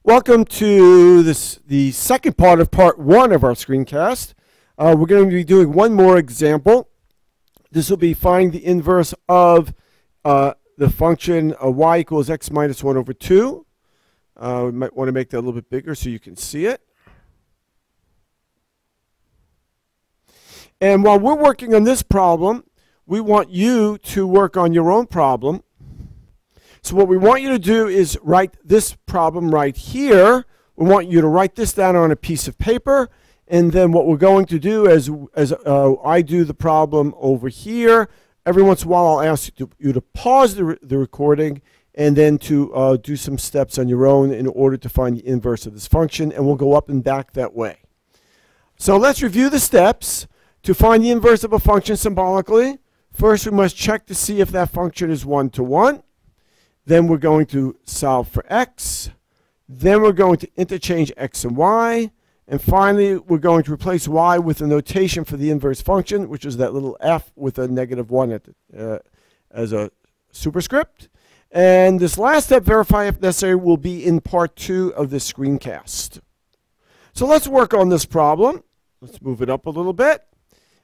Welcome to the second part of part one of our screencast. We're going to be doing one more example. This will be find the inverse of the function y equals x minus 1 over 2. We might want to make that a little bit bigger so you can see it. And while we're working on this problem, we want you to work on your own problem. So what we want you to do is write this problem right here. We want you to write this down on a piece of paper. And then what we're going to do as I do the problem over here, every once in a while I'll ask you to pause the recording and then to do some steps on your own in order to find the inverse of this function. And we'll go up and back that way. So let's review the steps. To find the inverse of a function symbolically, first we must check to see if that function is 1-to-1. Then we're going to solve for x. Then we're going to interchange x and y. And finally, we're going to replace y with a notation for the inverse function, which is that little f with a -1 at as a superscript. And this last step, verify if necessary, will be in part 2 of this screencast. So let's work on this problem. Let's move it up a little bit.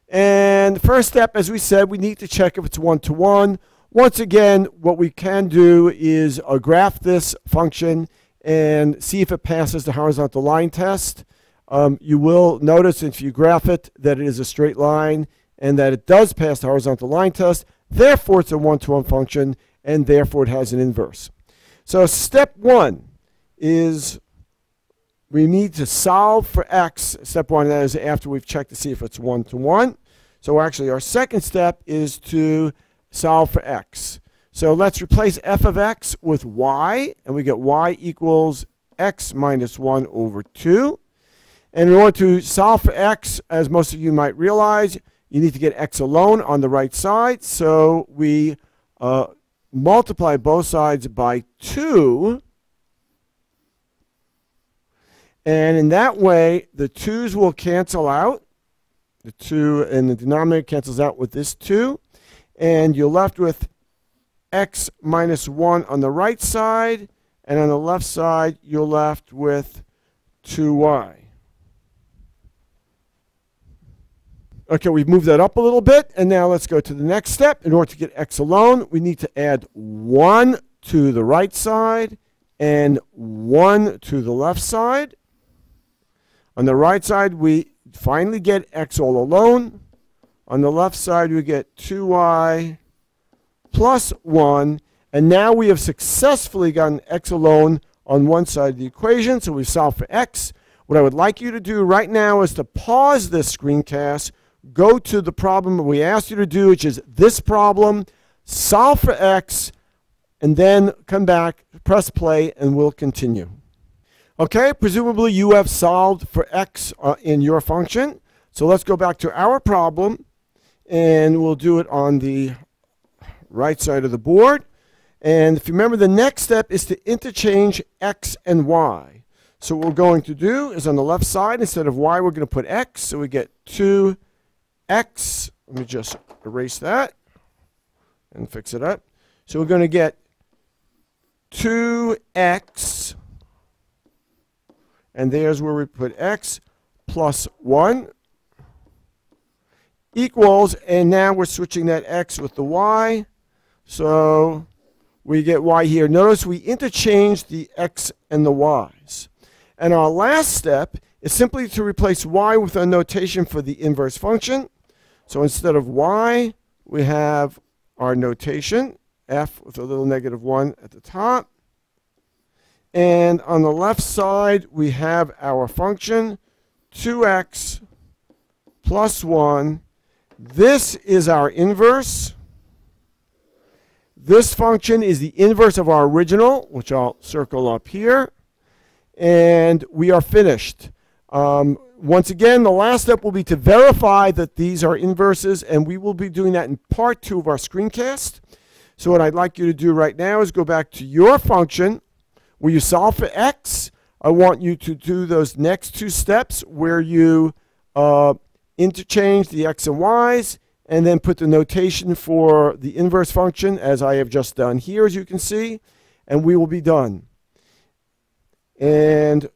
And the first step, as we said, we need to check if it's 1-to-1. Once again, what we can do is graph this function and see if it passes the horizontal line test. You will notice if you graph it that it is a straight line and that it does pass the horizontal line test. Therefore, it's a 1-to-1 function, and therefore it has an inverse. So step 1 is we need to solve for x. Step 1, that is after we've checked to see if it's 1-to-1. So actually, our second step is to solve for x. So let's replace f of x with y, and we get y equals x minus 1 over 2. And in order to solve for x, as most of you might realize, you need to get x alone on the right side. So we multiply both sides by 2. And in that way, the 2's will cancel out. The 2 in the denominator cancels out with this 2. And you're left with x minus 1 on the right side. And on the left side, you're left with 2y. Okay, we've moved that up a little bit. And now let's go to the next step. In order to get x alone, we need to add 1 to the right side and 1 to the left side. On the right side, we finally get x all alone. On the left side, we get 2y plus 1. And now we have successfully gotten x alone on one side of the equation. So we've solved for x. What I would like you to do right now is to pause this screencast, go to the problem that we asked you to do, which is this problem, solve for x, and then come back, press play, and we'll continue. Okay, presumably you have solved for x in your function. So let's go back to our problem. And we'll do it on the right side of the board. And if you remember, the next step is to interchange x and y. So what we're going to do is on the left side, instead of y, we're going to put x. So we get 2x. Let me just erase that and fix it up. So we're going to get 2x. And there's where we put x plus 1. Equals, and now we're switching that x with the y. So we get y here. Notice we interchange the x and the y's. And our last step is simply to replace y with a notation for the inverse function. So instead of y, we have our notation, f with a little -1 at the top. And on the left side, we have our function, 2x plus 1. This is our inverse. This function is the inverse of our original, which I'll circle up here. And we are finished. Once again, the last step will be to verify that these are inverses, and we will be doing that in part 2 of our screencast. So what I'd like you to do right now is go back to your function where you solve for x. I want you to do those next 2 steps where you interchange the x and y's, and then put the notation for the inverse function as I have just done here, as you can see, and we will be done. And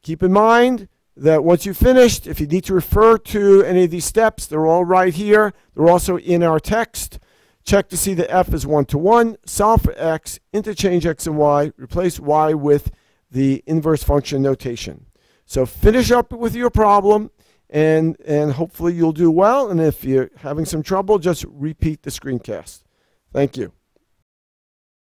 keep in mind that once you've finished, if you need to refer to any of these steps, they're all right here. They're also in our text. Check to see that f is 1 to 1. Solve for x, interchange x and y, replace y with the inverse function notation. So finish up with your problem, and hopefully you'll do well. And if you're having some trouble, just repeat the screencast. Thank you.